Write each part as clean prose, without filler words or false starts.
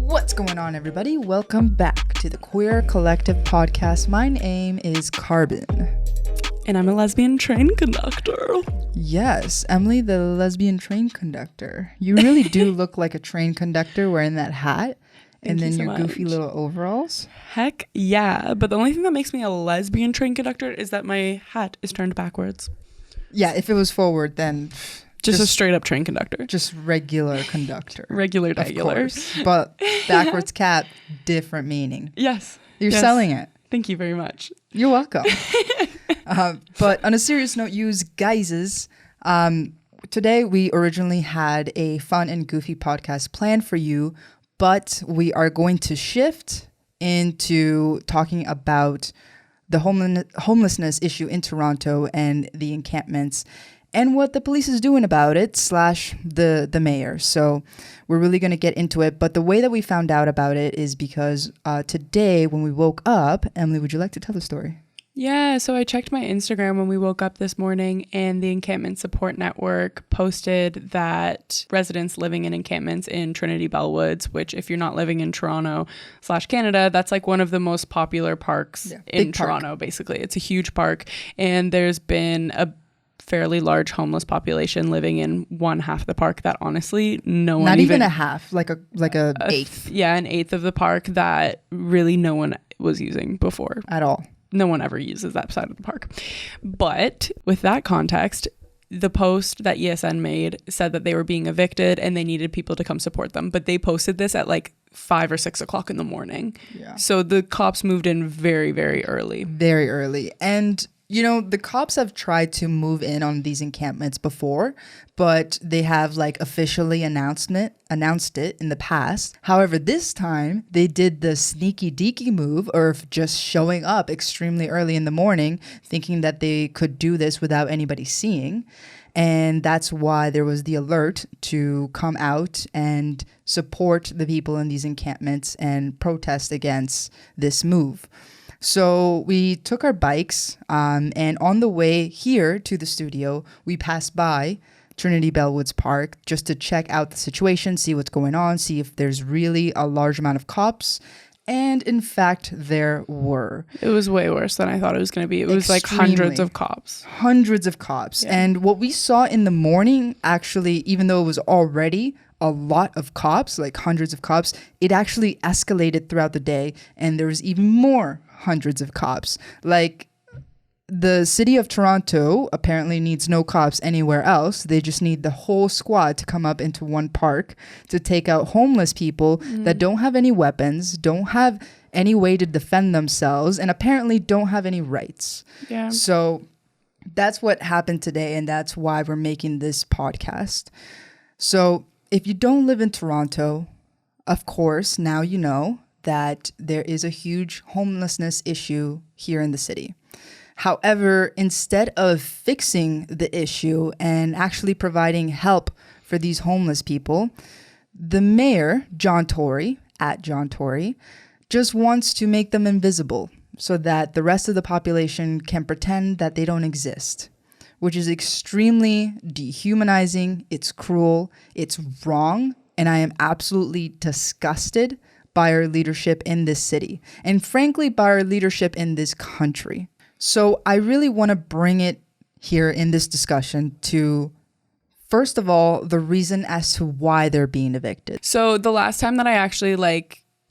What's going on, everybody? Welcome back to the Queer Collective Podcast. My name is Karbon. And I'm a lesbian train conductor. Yes, Emily, the lesbian train conductor. You really do look like a train conductor wearing that hat and then your goofy little overalls. Heck yeah. But the only thing that makes me a lesbian train conductor is that my hat is turned backwards. Yeah, if it was forward, then... Just a straight up train conductor. Just regular conductor. Regular. But backwards cap, different meaning. Yes. You're selling it. Thank you very much. You're welcome. But on a serious note, use guises. Today, we originally had a fun and goofy podcast planned for you, but we are going to shift into talking about the homelessness issue in Toronto and the encampments and what the police is doing about it / the mayor. So we're really going to get into it. But the way that we found out about it is because today when we woke up, Emily, would you like to tell the story? Yeah, so I checked my Instagram when we woke up this morning, and the Encampment Support Network posted that residents living in encampments in Trinity Bellwoods, which if you're not living in Toronto / Canada, that's like one of the most popular parks in Toronto, basically. It's a huge park, and there's been a fairly large homeless population living in one half of the park that honestly no one, not even a half, like a eighth. Yeah, an eighth of the park that really no one was using before at all. No one ever uses that side of the park. But with that context, the post that ESN made said that they were being evicted and they needed people to come support them. But they posted this at like 5 or 6 o'clock in the morning. Yeah. So the cops moved in very, very early. Very early. And you know, the cops have tried to move in on these encampments before, but they have like officially announced it in the past. However, this time they did the sneaky deaky move of just showing up extremely early in the morning, thinking that they could do this without anybody seeing. And that's why there was the alert to come out and support the people in these encampments and protest against this move. So we took our bikes and on the way here to the studio, we passed by Trinity Bellwoods Park just to check out the situation, see what's going on, see if there's really a large amount of cops. And in fact, there were. It was way worse than I thought it was going to be. It was like hundreds of cops. Hundreds of cops. Yeah. And what we saw in the morning, actually, even though it was already a lot of cops, like hundreds of cops, it actually escalated throughout the day. And there was even more hundreds of cops. Like, the city of Toronto apparently needs no cops anywhere else. They just need the whole squad to come up into one park to take out homeless people that don't have any weapons, don't have any way to defend themselves, and apparently don't have any rights. Yeah. So that's what happened today, and that's why we're making this podcast. So if you don't live in Toronto, of course, now you know that there is a huge homelessness issue here in the city. However, instead of fixing the issue and actually providing help for these homeless people, the mayor, John Tory, just wants to make them invisible so that the rest of the population can pretend that they don't exist, which is extremely dehumanizing. It's cruel. It's wrong. And I am absolutely disgusted by our leadership in this city, and frankly, by our leadership in this country. So I really want to bring it here in this discussion to, first of all, the reason as to why they're being evicted. So the last time that I actually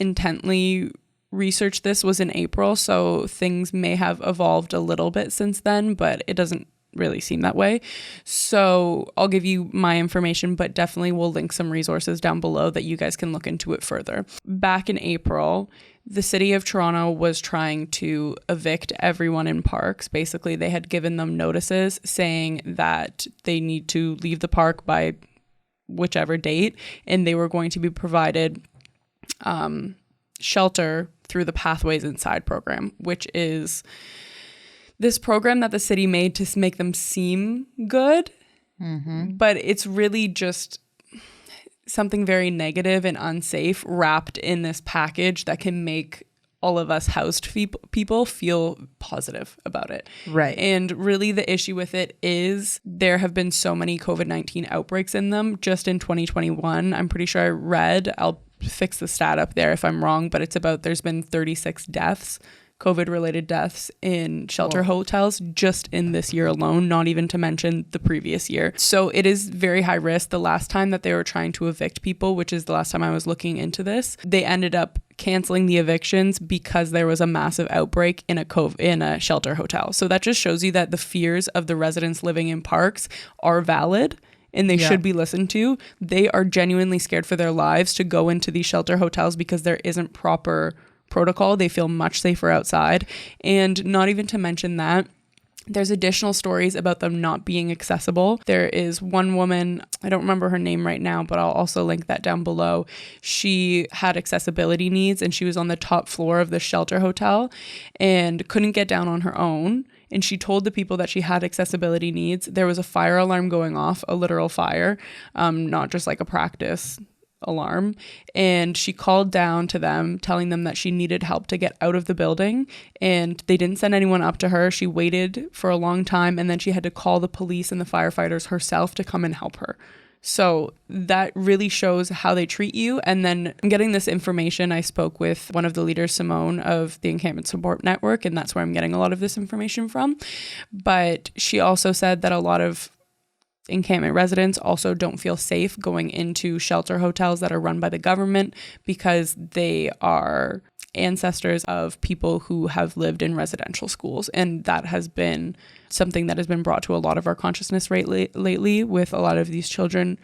intently researched this was in April. So things may have evolved a little bit since then, but it doesn't really seem that way. So I'll give you my information, but definitely we'll link some resources down below that you guys can look into it further. Back in April, the city of Toronto was trying to evict everyone in parks. Basically, they had given them notices saying that they need to leave the park by whichever date, and they were going to be provided shelter through the Pathways Inside program, which is this program that the city made to make them seem good, but it's really just something very negative and unsafe wrapped in this package that can make all of us housed people feel positive about it. Right. And really the issue with it is there have been so many COVID-19 outbreaks in them just in 2021. I'm pretty sure I read, I'll fix the stat up there if I'm wrong, but it's about there's been 36 deaths, COVID-related deaths in shelter hotels just in this year alone, not even to mention the previous year. So it is very high risk. The last time that they were trying to evict people, which is the last time I was looking into this, they ended up canceling the evictions because there was a massive outbreak in a shelter hotel. So that just shows you that the fears of the residents living in parks are valid and they should be listened to. They are genuinely scared for their lives to go into these shelter hotels because there isn't proper protocol. They feel much safer outside. And not even to mention that there's additional stories about them not being accessible. There is one woman, I don't remember her name right now, but I'll also link that down below. She had accessibility needs and she was on the top floor of the shelter hotel and couldn't get down on her own. And she told the people that she had accessibility needs. There was a fire alarm going off, a literal fire, not just like a practice alarm, and she called down to them telling them that she needed help to get out of the building, and they didn't send anyone up to her. She waited for a long time, and then she had to call the police and the firefighters herself to come and help her. So that really shows how they treat you. And then getting this information, I spoke with one of the leaders, Simone, of the Encampment Support Network, and that's where I'm getting a lot of this information from. But she also said that a lot of encampment residents also don't feel safe going into shelter hotels that are run by the government because they are ancestors of people who have lived in residential schools. And that has been something that has been brought to a lot of our consciousness lately with a lot of these children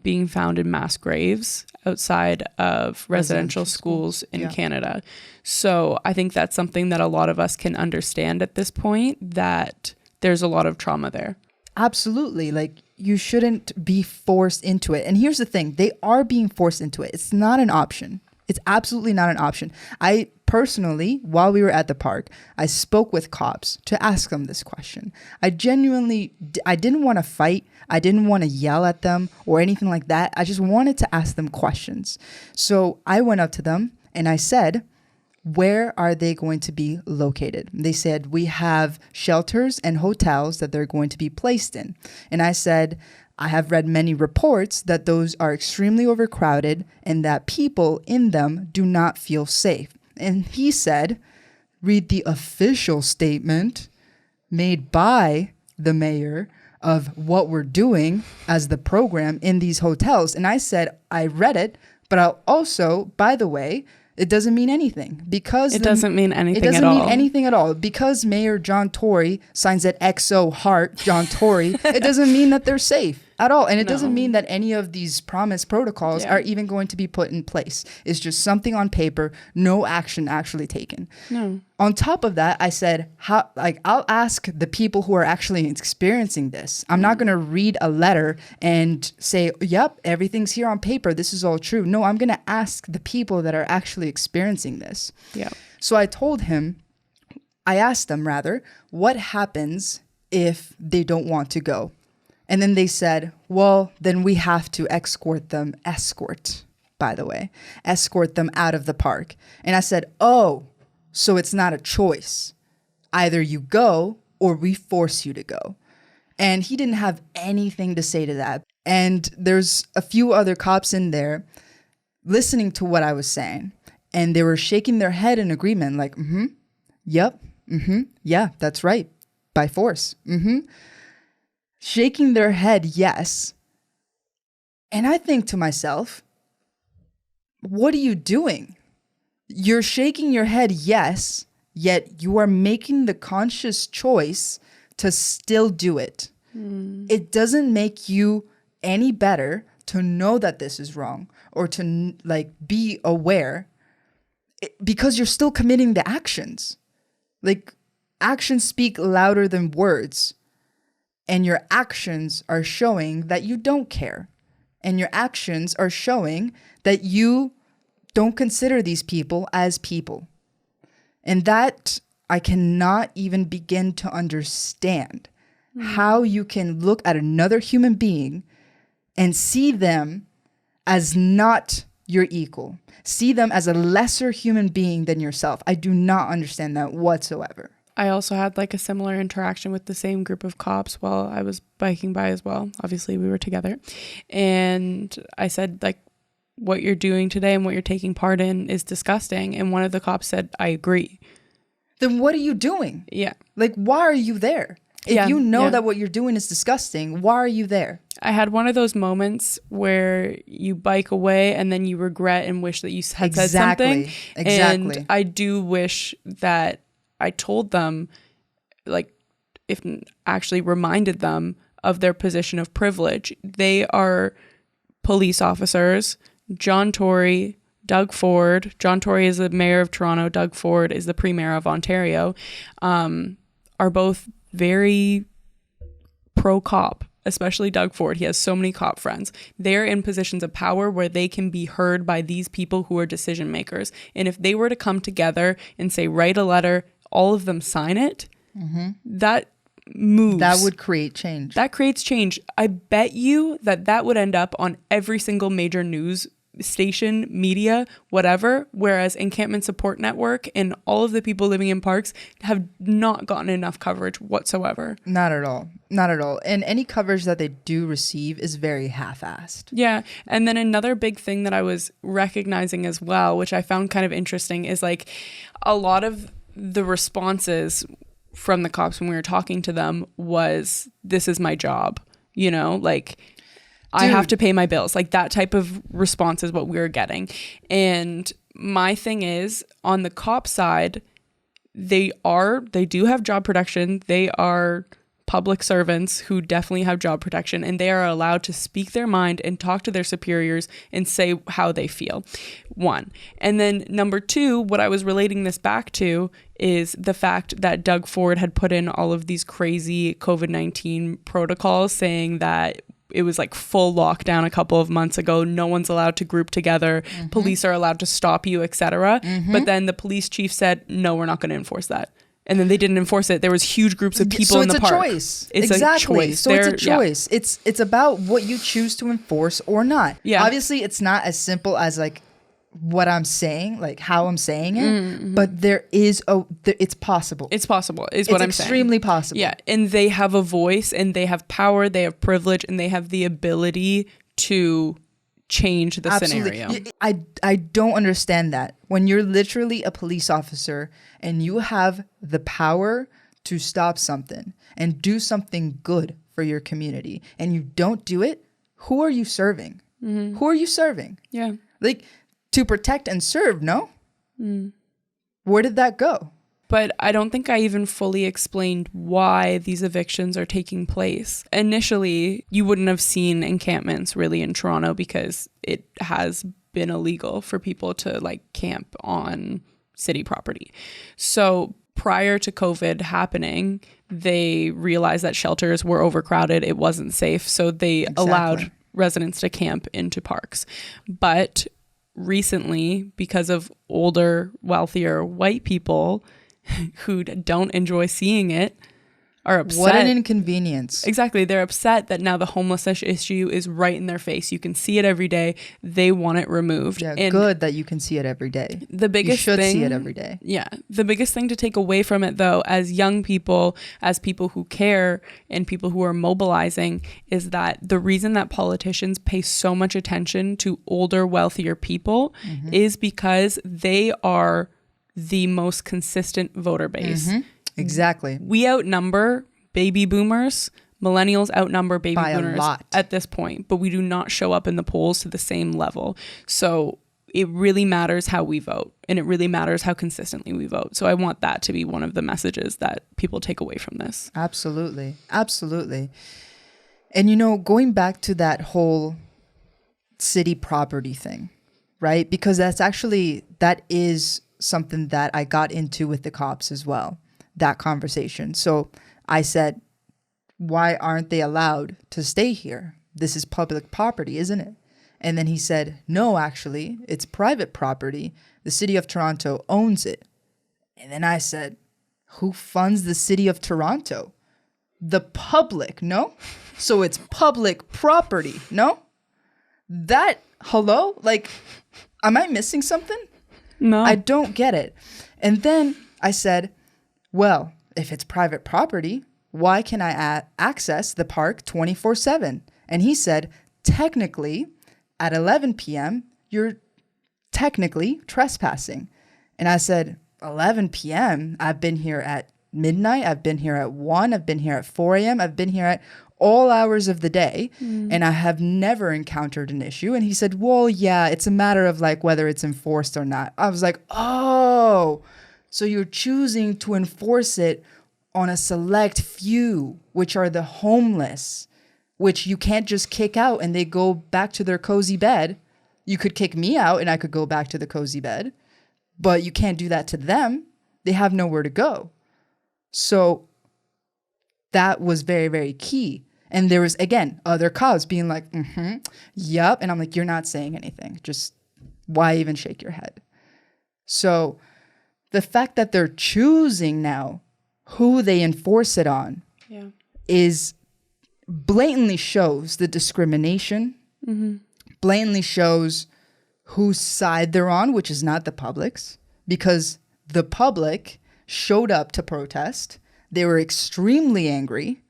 being found in mass graves outside of residential schools in Canada. So I think that's something that a lot of us can understand at this point, that there's a lot of trauma there. Absolutely. Like, you shouldn't be forced into it. And here's the thing, they are being forced into it. It's not an option. It's absolutely not an option. I personally, while we were at the park, I spoke with cops to ask them this question. I didn't want to fight. I didn't want to yell at them or anything like that. I just wanted to ask them questions. So I went up to them and I said, where are they going to be located? They said, we have shelters and hotels that they're going to be placed in. And I said, I have read many reports that those are extremely overcrowded and that people in them do not feel safe. And he said, read the official statement made by the mayor of what we're doing as the program in these hotels. And I said, I read it, but I'll also, by the way, it doesn't mean anything because it doesn't mean anything at all. It all. doesn't mean anything at all because Mayor John Tory signs that XO heart John Tory. It doesn't mean that they're safe at all, and it doesn't mean that any of these promised protocols are even going to be put in place. It's just something on paper, no action actually taken. No. On top of that, I said, I'll ask the people who are actually experiencing this. I'm not going to read a letter and say, yep, everything's here on paper. This is all true. No, I'm going to ask the people that are actually experiencing this. Yeah. So I asked them, what happens if they don't want to go? And then they said, well, then we have to escort them out of the park. And I said, oh, so it's not a choice. Either you go or we force you to go. And he didn't have anything to say to that. And there's a few other cops in there listening to what I was saying. And they were shaking their head in agreement, like, yep, yeah, that's right, by force, shaking their head, yes. And I think to myself, what are you doing? You're shaking your head, yes, yet you are making the conscious choice to still do it. It doesn't make you any better to know that this is wrong or to be aware because you're still committing the actions. Like, actions speak louder than words. And your actions are showing that you don't care. And your actions are showing that you don't consider these people as people. And that I cannot even begin to understand how you can look at another human being and see them as not you're equal. See them as a lesser human being than yourself. I do not understand that whatsoever. I also had like a similar interaction with the same group of cops while I was biking by as well. Obviously, we were together. And I said, like, what you're doing today and what you're taking part in is disgusting. And one of the cops said, I agree. Then what are you doing? Yeah. Like, why are you there? If you know that what you're doing is disgusting, why are you there? I had one of those moments where you bike away and then you regret and wish that you had said something. Exactly. And I do wish that I told them, like, if actually reminded them of their position of privilege. They are police officers. John Tory, Doug Ford. John Tory is the mayor of Toronto. Doug Ford is the premier of Ontario. Are both very pro-cop, especially Doug Ford. He has so many cop friends. They're in positions of power where they can be heard by these people who are decision makers. And if they were to come together and say, write a letter, all of them sign it, that moves. That would create change. That creates change. I bet you that would end up on every single major news station, media, whatever, whereas Encampment Support Network and all of the people living in parks have not gotten enough coverage whatsoever. Not at all. Not at all. And any coverage that they do receive is very half-assed. Yeah. And then another big thing that I was recognizing as well, which I found kind of interesting, is like a lot of the responses from the cops when we were talking to them was, this is my job, you know, like, I have to pay my bills. Like, that type of response is what we were getting. And my thing is, on the cop side, they do have job protection. They are public servants who definitely have job protection, and they are allowed to speak their mind and talk to their superiors and say how they feel. One. And then number two, what I was relating this back to is the fact that Doug Ford had put in all of these crazy COVID-19 protocols saying that it was like full lockdown a couple of months ago. No one's allowed to group together. Police are allowed to stop you, etc. But then the police chief said, no, we're not going to enforce that. And then they didn't enforce it. There was huge groups of people in the park. So it's a choice. It's a choice. So it's a choice. Yeah. It's about what you choose to enforce or not. Yeah. Obviously, it's not as simple as like what I'm saying, like how I'm saying it, but there is it's possible. It's possible is what I'm saying. It's extremely possible. Yeah, and they have a voice, and they have power, they have privilege, and they have the ability to change the scenario. I don't understand that. When you're literally a police officer and you have the power to stop something and do something good for your community and you don't do it, who are you serving? Who are you serving? Yeah. Like, to protect and serve, no? Where did that go? But I don't think I even fully explained why these evictions are taking place. Initially, you wouldn't have seen encampments really in Toronto because it has been illegal for people to like camp on city property. So prior to COVID happening, they realized that shelters were overcrowded. It wasn't safe. So they allowed residents to camp into parks. But recently, because of older, wealthier white people who don't enjoy seeing it, are upset. What an inconvenience. Exactly. They're upset that now the homelessness issue is right in their face. You can see it every day. They want it removed. Yeah, and good that you can see it every day. The biggest you should thing, see it every day. Yeah. The biggest thing to take away from it, though, as young people, as people who care and people who are mobilizing, is that the reason that politicians pay so much attention to older, wealthier people is because they are the most consistent voter base. Exactly. We outnumber baby boomers. Millennials outnumber baby by boomers a lot at this point, but we do not show up in the polls to the same level. So it really matters how we vote, and it really matters how consistently we vote. So I want that to be one of the messages that people take away from this. Absolutely. Absolutely. And, you know, going back to that whole city property thing, right? Because that is something that I got into with the cops as well, that conversation. So I said, why aren't they allowed to stay here? This is public property, isn't it? And then he said, no, actually, it's private property. The city of Toronto owns it. And then I said, who funds the city of Toronto? The public, no? So it's public property, no? That hello? Like, am I missing something? No. I don't get it. And then I said, well, if it's private property, why can I access the park 24/7? And he said, technically, at 11 p.m., you're technically trespassing. And I said, 11 p.m.? I've been here at midnight. I've been here at 1. I've been here at 4 a.m. I've been here at all hours of the day. And I have never encountered an issue. And he said, well, yeah, it's a matter of like whether it's enforced or not. I was like, oh, so you're choosing to enforce it on a select few, which are the homeless, which you can't just kick out and they go back to their cozy bed. You could kick me out and I could go back to the cozy bed, but you can't do that to them. They have nowhere to go. So that was very, very key. And there was, again, other cops being like, yep. And I'm like, you're not saying anything. Just why even shake your head? So the fact that they're choosing now who they enforce it on is blatantly shows the discrimination, blatantly shows whose side they're on, which is not the public's, because the public showed up to protest. They were extremely angry,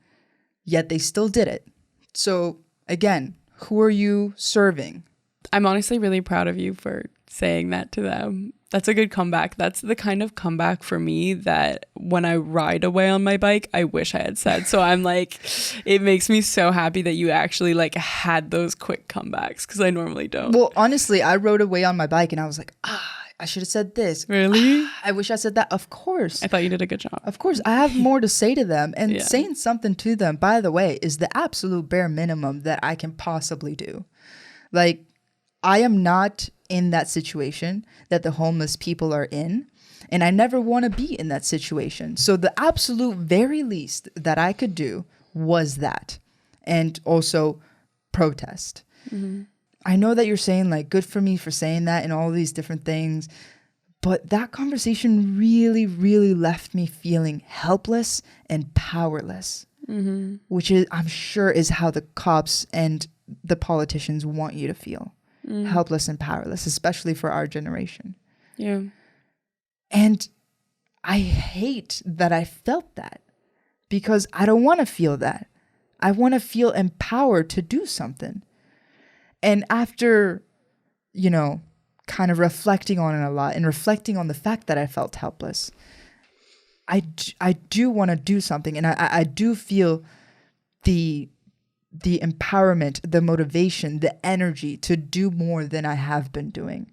yet they still did it. So again, who are you serving? I'm honestly really proud of you for saying that to them. That's a good comeback. That's the kind of comeback for me that when I ride away on my bike, I wish I had said. So I'm like, it makes me so happy that you actually like had those quick comebacks because I normally don't. Well, honestly, I rode away on my bike and I was like, I should have said this. Really? I wish I said that. Of course. I thought you did a good job. Of course. I have more to say to them. And saying something to them, by the way, is the absolute bare minimum that I can possibly do. Like, I am not in that situation that the homeless people are in. And I never want to be in that situation. So the absolute very least that I could do was that. And also protest. I know that you're saying like, good for me for saying that and all these different things. But that conversation really, really left me feeling helpless and powerless, which is, I'm sure, is how the cops and the politicians want you to feel. Helpless and powerless, especially for our generation. Yeah. And I hate that I felt that because I don't want to feel that. I want to feel empowered to do something. And after, you know, kind of reflecting on it a lot and reflecting on the fact that I felt helpless, I do want to do something. And I do feel the empowerment, the motivation, the energy to do more than I have been doing.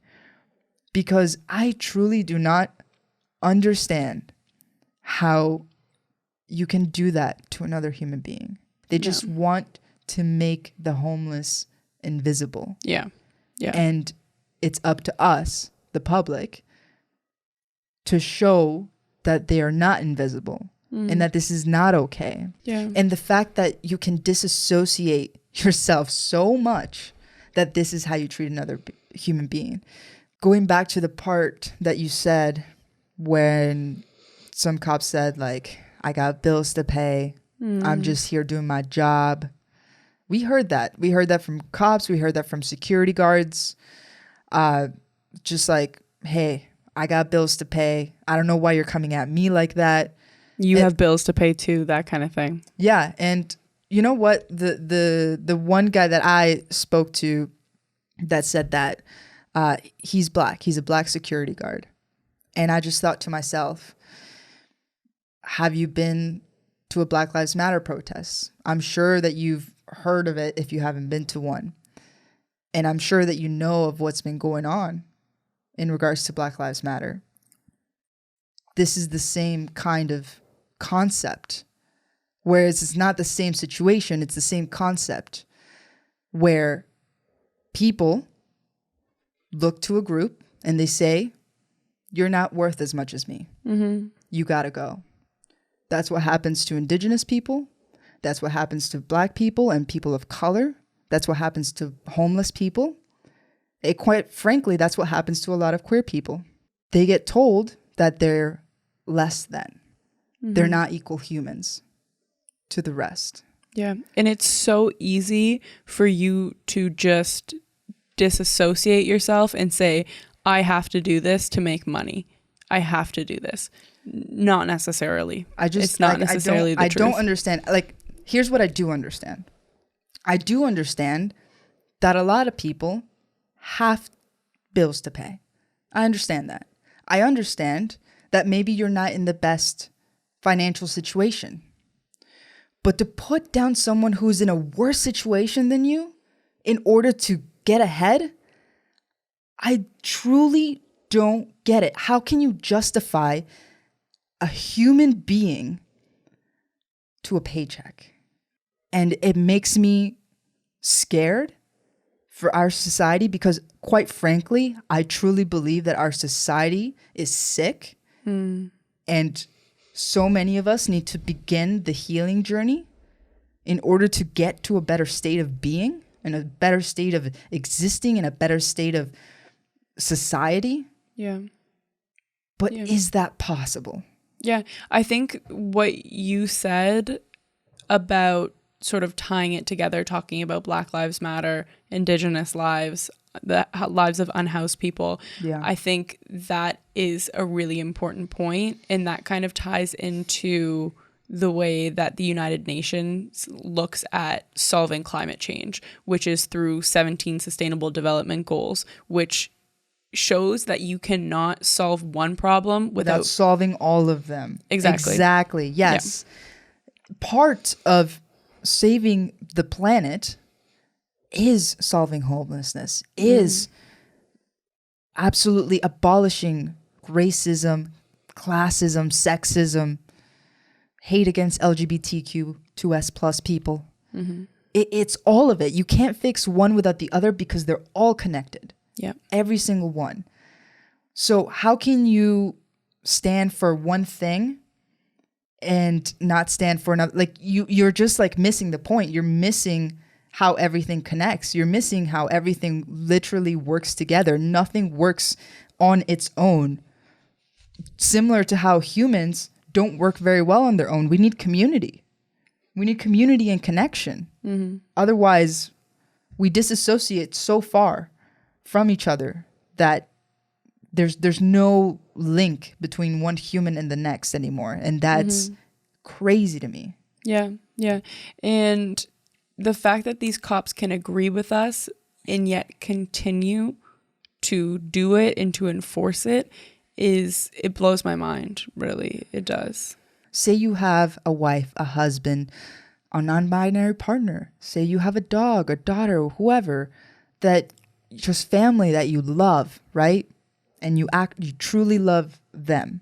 Because I truly do not understand how you can do that to another human being. They just want to make the homeless invisible. Yeah. And it's up to us, the public, to show that they are not invisible and that this is not okay. Yeah. And the fact that you can disassociate yourself so much that this is how you treat another human being. Going back to the part that you said when some cops said, like, I got bills to pay. I'm just here doing my job. We heard that. We heard that from cops. We heard that from security guards. Just like, hey, I got bills to pay. I don't know why you're coming at me like that. You have bills to pay too, that kind of thing. Yeah. And you know what? The one guy that I spoke to that said that he's black. He's a black security guard. And I just thought to myself, have you been to a Black Lives Matter protest? I'm sure that you've heard of it if you haven't been to one. And I'm sure that you know of what's been going on in regards to Black Lives Matter. This is the same kind of concept, whereas it's not the same situation, it's the same concept where people look to a group and they say, you're not worth as much as me. You gotta go. That's what happens to Indigenous people. That's what happens to Black people and people of color. That's what happens to homeless people. Quite frankly, that's what happens to a lot of queer people. They get told that they're less than. They're not equal humans to the rest. Yeah. And it's so easy for you to just disassociate yourself and say, I have to do this to make money. I have to do this. Not necessarily. It's not necessarily the truth. I don't understand. Like, here's what I do understand. I do understand that a lot of people have bills to pay. I understand that. I understand that maybe you're not in the best financial situation. But to put down someone who's in a worse situation than you in order to get ahead, I truly don't get it. How can you justify a human being to a paycheck? And it makes me scared for our society because, quite frankly, I truly believe that our society is sick. And so many of us need to begin the healing journey in order to get to a better state of being and a better state of existing and a better state of society. Yeah. But is that possible? Yeah. I think what you said about sort of tying it together, talking about Black Lives Matter, Indigenous lives, the lives of unhoused people. Yeah. I think that is a really important point, and that kind of ties into the way that the United Nations looks at solving climate change, which is through 17 Sustainable Development Goals, which shows that you cannot solve one problem without solving all of them. Exactly. Yes. Yeah. Part of saving the planet is solving homelessness, is absolutely abolishing racism, classism, sexism, hate against LGBTQ2S plus people. It's all of it. You can't fix one without the other because they're all connected. Yeah. Every single one. So how can you stand for one thing and not stand for another? Like you're just like missing the point. You're missing how everything connects. You're missing how everything literally works together. Nothing works on its own. Similar to how humans don't work very well on their own. We need community. We need community and connection. Otherwise, we disassociate so far from each other that there's no link between one human and the next anymore. And that's crazy to me. Yeah. Yeah. And the fact that these cops can agree with us and yet continue to do it and to enforce it blows my mind. Really. It does. Say you have a wife, a husband, a non-binary partner. Say you have a dog, a daughter, whoever, that just family that you love, right? And you truly love them.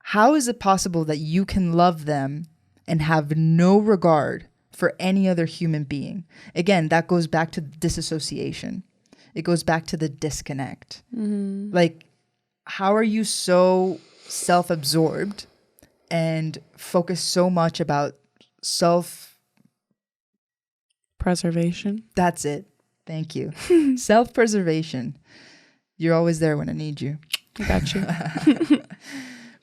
How is it possible that you can love them and have no regard for any other human being? Again, that goes back to disassociation. It goes back to the disconnect. Like, how are you so self-absorbed and focus so much about preservation? That's it. Thank you. Self-preservation. You're always there when I need you. I got you.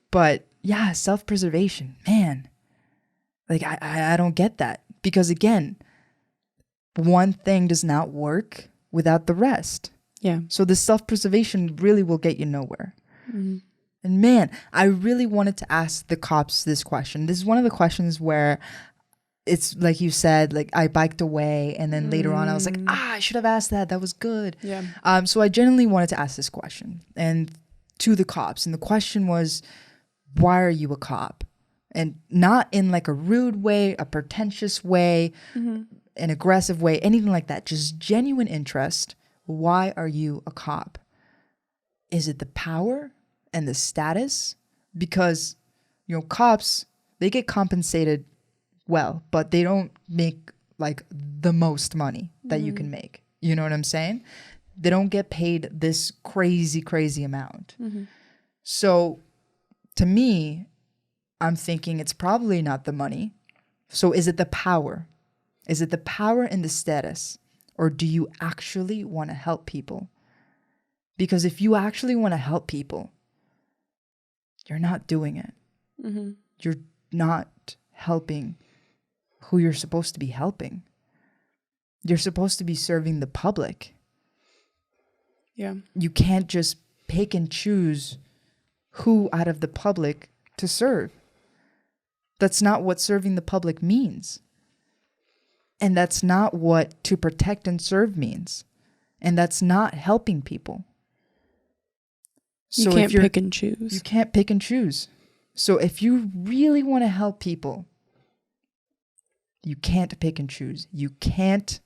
But yeah, self-preservation, man. Like I don't get that, because again, one thing does not work without the rest. Yeah. So the self-preservation really will get you nowhere. And man, I really wanted to ask the cops this question. This is one of the questions where it's like you said, like I biked away and then later on I was like, I should have asked that. That was good. Yeah. So I genuinely wanted to ask this question and to the cops. And the question was, why are you a cop? And not in like a rude way, a pretentious way, an aggressive way, anything like that. Just genuine interest. Why are you a cop? Is it the power and the status? Because, cops, they get compensated well, but they don't make like the most money that you can make. You know what I'm saying? They don't get paid this crazy amount. So to me, I'm thinking it's probably not the money. So is it the power? Is it the power and the status? Or do you actually want to help people? Because if you actually want to help people, you're not doing it. You're not helping who you're supposed to be helping. You're supposed to be serving the public. Yeah. You can't just pick and choose who out of the public to serve. That's not what serving the public means. And that's not what to protect and serve means. And that's not helping people. So you can't pick and choose. You can't pick and choose. So if you really want to help people, you can't pick and choose. You can't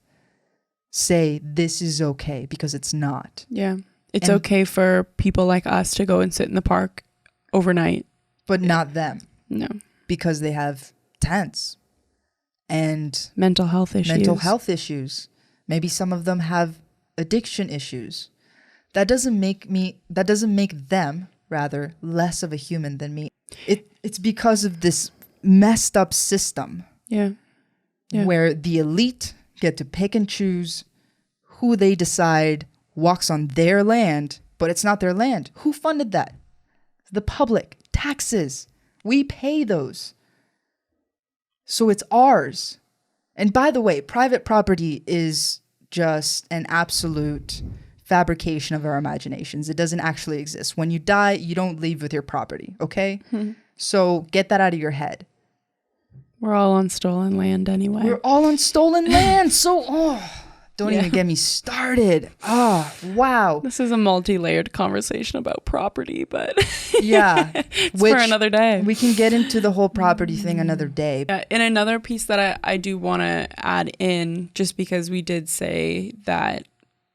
say this is okay, because it's not. Yeah. It's okay for people like us to go and sit in the park overnight. But not them. No. Because they have tents and mental health issues. Maybe some of them have addiction issues. That doesn't make them rather less of a human than me. It's because of this messed up system. Yeah. Where the elite get to pick and choose who they decide walks on their land, but it's not their land. Who funded that? The public. Taxes. We pay those. So it's ours. And by the way, private property is just an absolute fabrication of our imaginations. It doesn't actually exist. When you die, you don't leave with your property, okay? So get that out of your head. We're all on stolen land anyway. We're all on stolen land. So, don't even get me started. Oh, wow. This is a multi-layered conversation about property, but yeah, it's for another day. We can get into the whole property thing another day. And another piece that I do want to add in, just because we did say that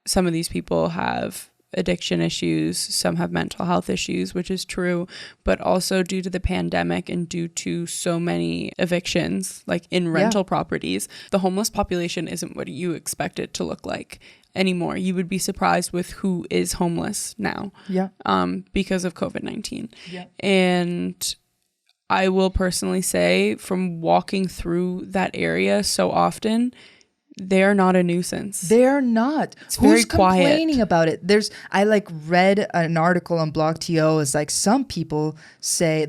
some of these people have addiction issues, some have mental health issues, which is true, but also due to the pandemic and due to so many evictions, like in rental properties, the homeless population isn't what you expect it to look like anymore. You would be surprised with who is homeless now, because of COVID-19. Yeah. And I will personally say, from walking through that area so often, they're not a nunuisance. They're not. It's very Who's complaining about it? I read an article on BlogTO. It's like some people say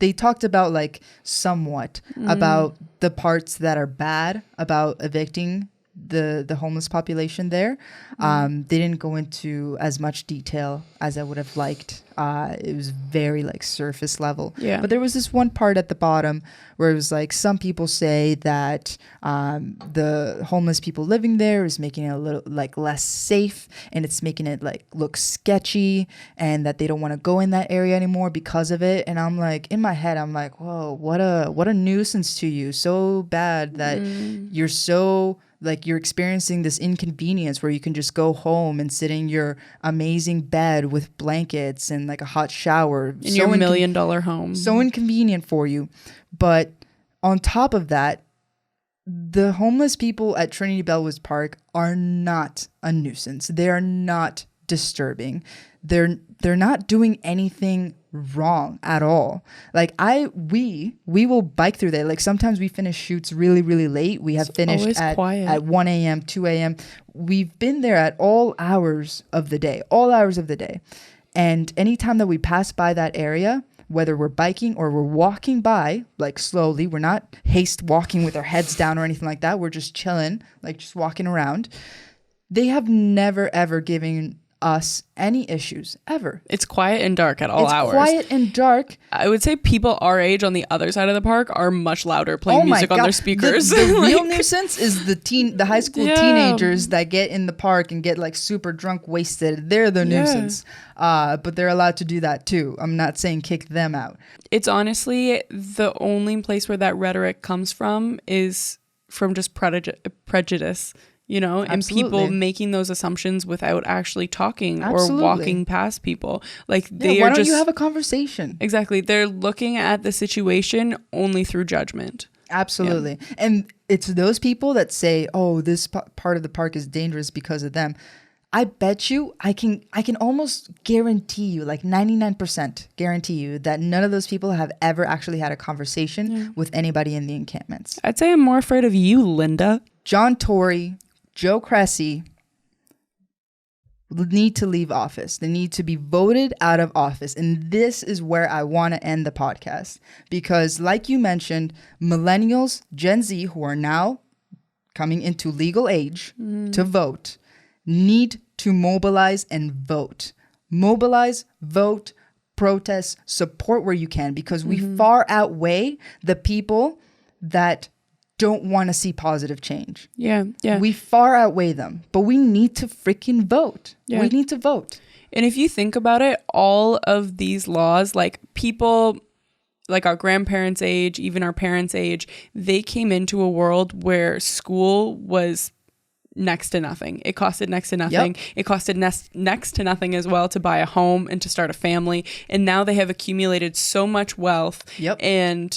they talked about like somewhat about the parts that are bad about evicting the homeless population there. They didn't go into as much detail as I would have liked. It was very like surface level. Yeah. But there was this one part at the bottom where it was like some people say that the homeless people living there is making it a little like less safe, and it's making it like look sketchy, and that they don't want to go in that area anymore because of it. And I'm like, in my head, I'm like, whoa, what a nuisance to you. So bad that you're so like you're experiencing this inconvenience where you can just go home and sit in your amazing bed with blankets and like a hot shower. In your $1 million home. So inconvenient for you. But on top of that, the homeless people at Trinity Bellwoods Park are not a nuisance. They are not disturbing. They're not doing anything wrong at all. Like we will bike through there. Like sometimes we finish shoots really, really late. We have finished at 1 a.m., 2 a.m. We've been there at all hours of the day. And anytime that we pass by that area, whether we're biking or we're walking by, like slowly, we're not haste walking with our heads down or anything like that. We're just chilling, like just walking around. They have never, ever given us any issues ever. It's quiet and dark at all hours. It's quiet and dark. I would say people our age on the other side of the park are much louder playing music on their speakers. The real nuisance is the high school teenagers that get in the park and get like super drunk, wasted. They're the nuisance. But they're allowed to do that too. I'm not saying kick them out. It's honestly the only place where that rhetoric comes from is from just prejudice. You know, and people making those assumptions without actually talking or walking past people. Like why don't you have a conversation? Exactly. They're looking at the situation only through judgment. Absolutely. Yeah. And it's those people that say, oh, this part of the park is dangerous because of them. I bet you, I can almost guarantee you, like 99% guarantee you that none of those people have ever actually had a conversation with anybody in the encampments. I'd say I'm more afraid of you, Linda. John Tory, Joe Cressy need to leave office. They need to be voted out of office. And this is where I want to end the podcast. Because like you mentioned, millennials, Gen Z, who are now coming into legal age to vote need to mobilize and vote. Mobilize, vote, protest, support where you can, because we far outweigh the people that don't want to see positive change. Yeah. We far outweigh them, but we need to freaking vote. Yeah. We need to vote. And if you think about it, all of these laws, like people like our grandparents' age, even our parents' age, they came into a world where school was next to nothing. It costed next to nothing. Yep. It costed next to nothing as well to buy a home and to start a family. And now they have accumulated so much wealth. Yep. And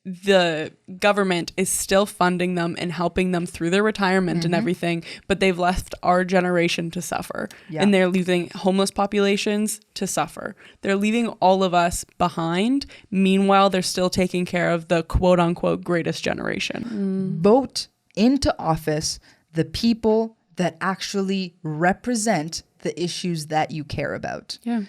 the government is still funding them and helping them through their retirement and everything, but they've left our generation to suffer. Yeah. And they're leaving homeless populations to suffer. They're leaving all of us behind. Meanwhile, they're still taking care of the quote unquote greatest generation. Vote into office the people that actually represent the issues that you care about. Yeah.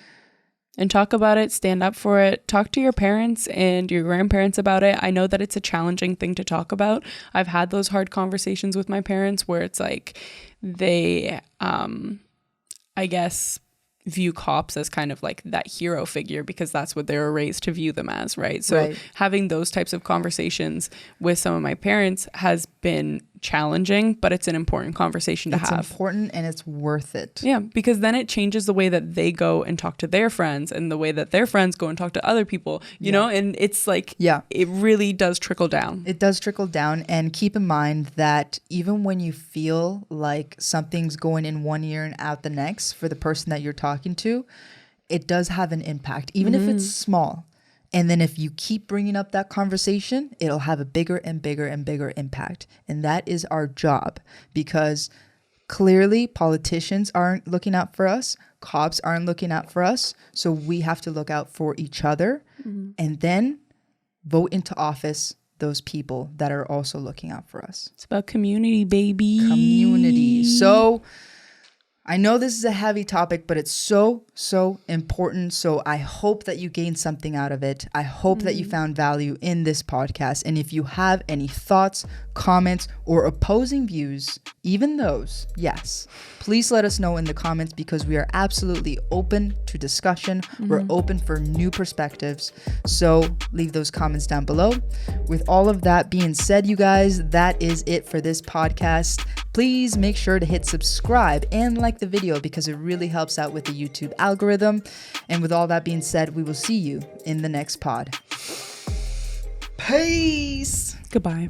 And talk about it, stand up for it, talk to your parents and your grandparents about it. I know that it's a challenging thing to talk about. I've had those hard conversations with my parents where it's like they, I guess, view cops as kind of like that hero figure because that's what they were raised to view them as, right? So having those types of conversations with some of my parents has been challenging, but it's an important conversation to have. It's important and it's worth it. Yeah, because then it changes the way that they go and talk to their friends and the way that their friends go and talk to other people, you know, and it's like, it really does trickle down. It does trickle down. And keep in mind that even when you feel like something's going in one ear and out the next for the person that you're talking to, it does have an impact, even if it's small. And then if you keep bringing up that conversation, it'll have a bigger and bigger and bigger impact. And that is our job, because clearly politicians aren't looking out for us. Cops aren't looking out for us. So we have to look out for each other and then vote into office those people that are also looking out for us. It's about community, baby. Community. So I know this is a heavy topic, but it's so, so important. So I hope that you gained something out of it. I hope that you found value in this podcast. And if you have any thoughts, comments, or opposing views, even those, yes, please let us know in the comments, because we are absolutely open to discussion. We're open for new perspectives. So leave those comments down below. With all of that being said, you guys, that is it for this podcast. Please make sure to hit subscribe and like the video, because it really helps out with the YouTube algorithm. And with all that being said, we will see you in the next pod. Peace. Goodbye.